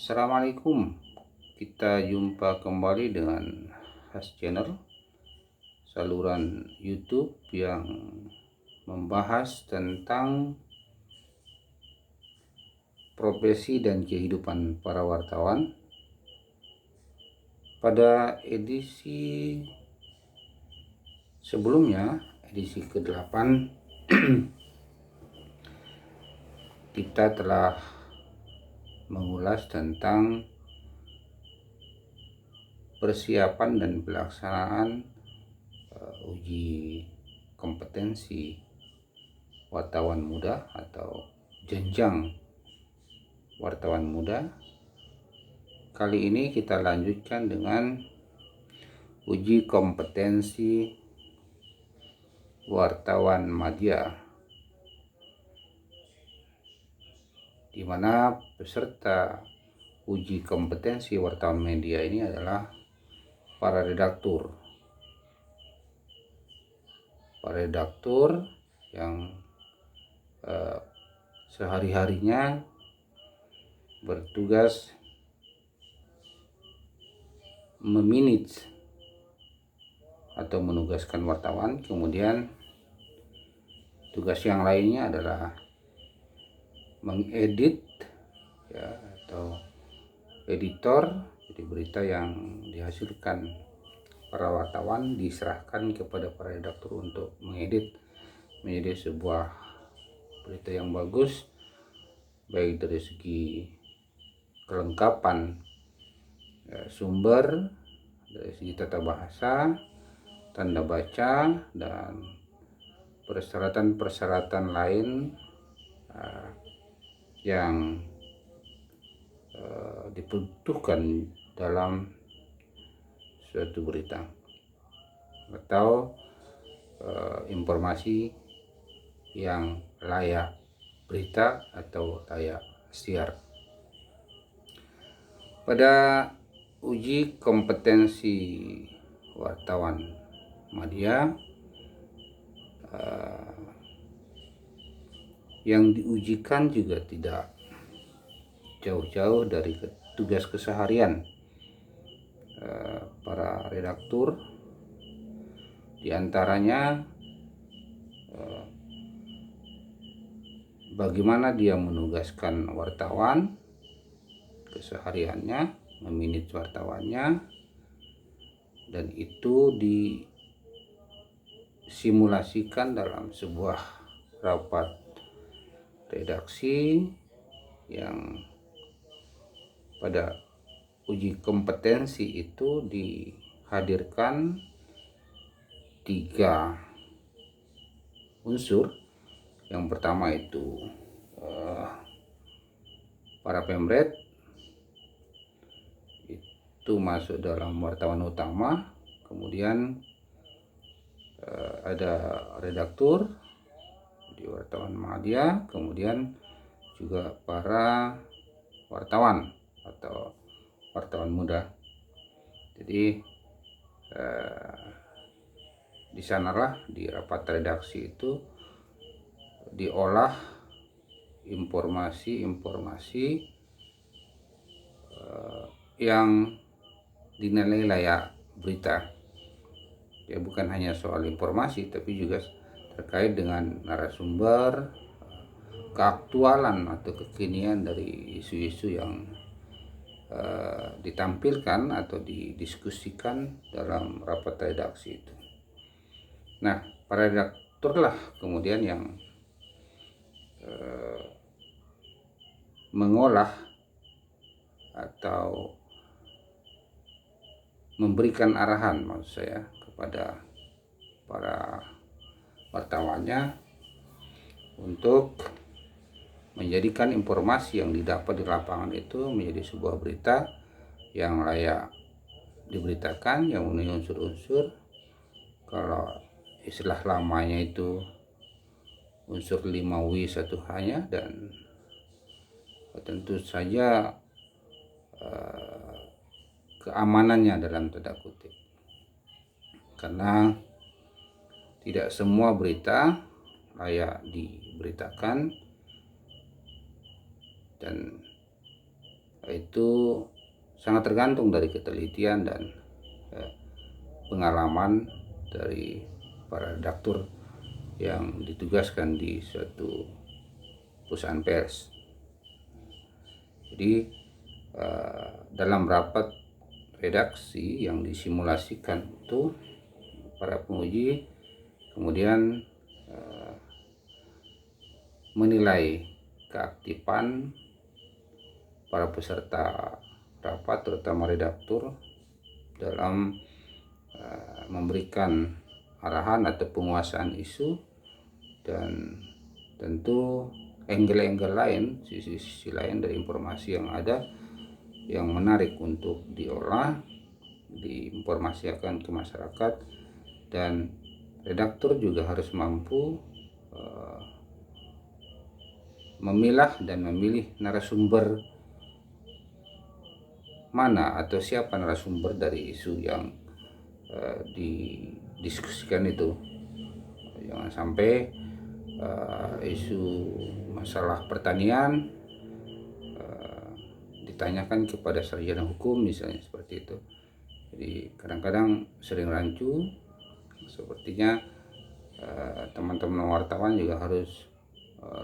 Assalamualaikum. Kita jumpa kembali dengan Has Channel, saluran YouTube yang membahas tentang profesi dan kehidupan para wartawan. Pada edisi sebelumnya, edisi ke-8, kita telah mengulas tentang persiapan dan pelaksanaan uji kompetensi wartawan muda atau jenjang wartawan muda. Kali ini kita lanjutkan dengan uji kompetensi wartawan media, di mana peserta uji kompetensi wartawan media ini adalah para redaktur yang sehari-harinya bertugas memanage atau menugaskan wartawan. Kemudian tugas yang lainnya adalah mengedit, ya, atau editor. Jadi berita yang dihasilkan para wartawan diserahkan kepada para redaktur untuk mengedit menjadi sebuah berita yang bagus, baik dari segi kelengkapan sumber, dari segi tata bahasa, tanda baca, dan persyaratan-persyaratan lain yang dibutuhkan dalam suatu berita atau informasi yang layak berita atau layak siar. Pada uji kompetensi wartawan media, yang diujikan juga tidak jauh-jauh dari tugas keseharian para redaktur. Di antaranya bagaimana dia menugaskan wartawan kesehariannya, memanage wartawannya, dan itu disimulasikan dalam sebuah rapat redaksi yang pada uji kompetensi itu dihadirkan 3 unsur. Yang pertama itu para pemret itu masuk dalam wartawan utama, kemudian ada redaktur di wartawan media, kemudian juga para wartawan atau wartawan muda. Jadi di sanalah di rapat redaksi itu diolah informasi-informasi yang dinilai layak berita. Ya, bukan hanya soal informasi, tapi juga terkait dengan narasumber, keaktualan atau kekinian dari isu-isu yang ditampilkan atau didiskusikan dalam rapat redaksi itu. Nah, para redaktur lah kemudian yang mengolah atau memberikan arahan, maksud saya, kepada para wartawannya untuk menjadikan informasi yang didapat di lapangan itu menjadi sebuah berita yang layak diberitakan, yang memenuhi unsur-unsur. Kalau istilah lamanya itu unsur 5W 1H-nya, dan tentu saja keamanannya dalam tanda kutip, karena tidak semua berita layak diberitakan, dan itu sangat tergantung dari ketelitian dan pengalaman dari para redaktur yang ditugaskan di suatu perusahaan pers. Jadi dalam rapat redaksi yang disimulasikan itu para penguji kemudian menilai keaktifan para peserta rapat, terutama redaktur, dalam memberikan arahan atau penguasaan isu, dan tentu angle-angle lain, sisi-sisi lain dari informasi yang ada yang menarik untuk diolah, diinformasikan ke masyarakat. Dan redaktur juga harus mampu memilah dan memilih narasumber mana atau siapa narasumber dari isu yang didiskusikan itu. Jangan sampai isu masalah pertanian ditanyakan kepada sarjana hukum misalnya, seperti itu. Jadi kadang-kadang sering rancu. Sepertinya teman-teman wartawan juga harus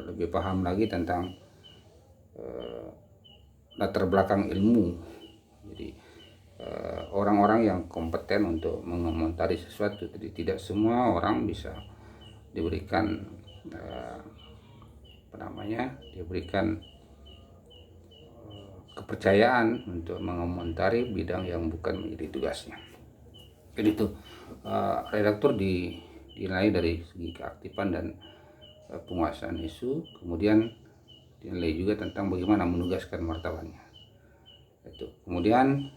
lebih paham lagi tentang latar belakang ilmu. Jadi orang-orang yang kompeten untuk mengomentari sesuatu. Jadi tidak semua orang bisa diberikan diberikan kepercayaan untuk mengomentari bidang yang bukan menjadi tugasnya. Jadi itu redaktur dinilai dari segi keaktifan dan penguasaan isu, kemudian dinilai juga tentang bagaimana menugaskan wartawannya. Itu. Kemudian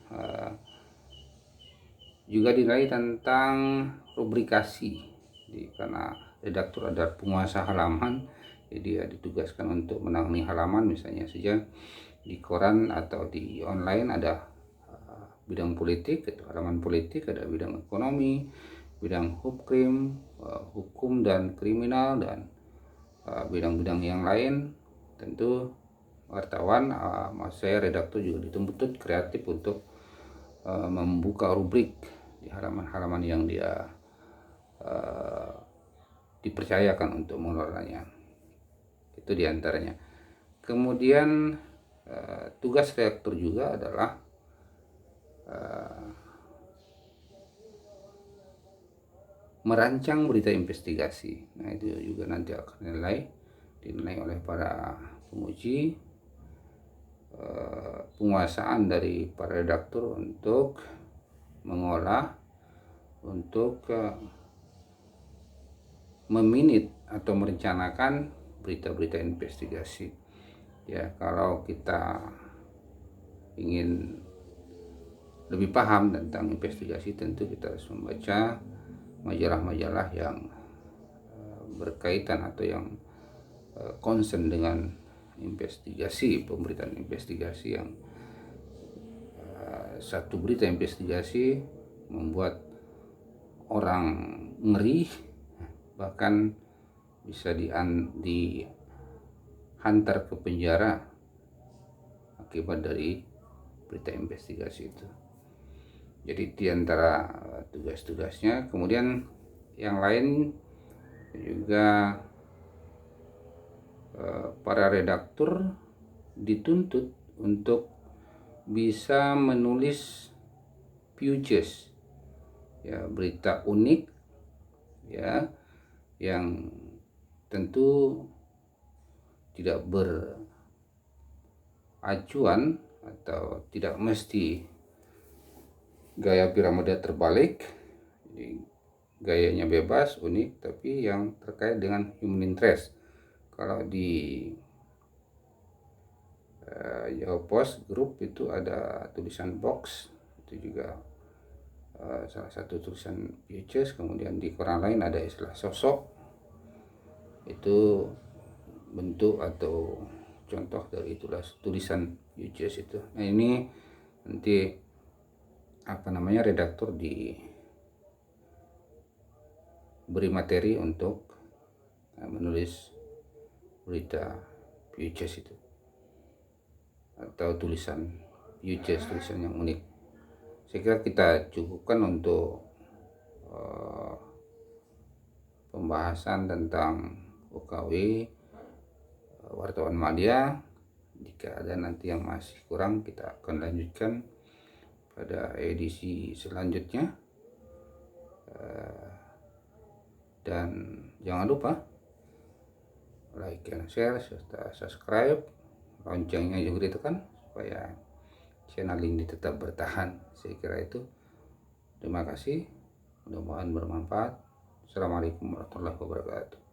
juga dinilai tentang rubrikasi. Jadi karena redaktur ada penguasa halaman, jadi dia ditugaskan untuk menangani halaman, misalnya saja di koran atau di online ada bidang politik, itu halaman politik, ada bidang ekonomi, bidang hukum dan kriminal, dan bidang-bidang yang lain. Tentu wartawan, saya redaktur juga dituntut kreatif untuk membuka rubrik di halaman-halaman yang dia dipercayakan untuk mengelolanya. Itu diantaranya. Kemudian tugas redaktur juga adalah merancang berita investigasi. Nah, itu juga nanti akan dinilai oleh para penguji, penguasaan dari para redaktur untuk mengolah, untuk meminit atau merencanakan berita-berita investigasi. Ya, kalau kita ingin lebih paham tentang investigasi, tentu kita harus membaca majalah-majalah yang berkaitan atau yang concern dengan investigasi, pemberitaan investigasi, yang satu berita investigasi membuat orang ngeri, bahkan bisa dihantar ke penjara akibat dari berita investigasi itu. Jadi di antara tugas-tugasnya. Kemudian yang lain juga, para redaktur dituntut untuk bisa menulis pages, ya, berita unik, ya, yang tentu tidak beracuan atau tidak mesti gaya piramida terbalik. Jadi gayanya bebas, unik, tapi yang terkait dengan human interest. Kalau di Jawa Post Group itu ada tulisan box, itu juga salah satu tulisan pages. Kemudian di koran lain ada istilah sosok, itu bentuk atau contoh dari tulisan pages itu. Nah, ini nanti redaktur diberi materi untuk menulis berita pages itu. atau tulisan Yuches, tulisan yang unik. Saya kira kita cukupkan untuk pembahasan tentang UKW wartawan media. Jika ada nanti yang masih kurang, kita akan lanjutkan pada edisi selanjutnya. Dan jangan lupa like and share serta subscribe, loncengnya juga ditekan supaya channel ini tetap bertahan. Saya kira itu. Terima kasih, mudah-mudahan bermanfaat. Assalamualaikum warahmatullahi wabarakatuh.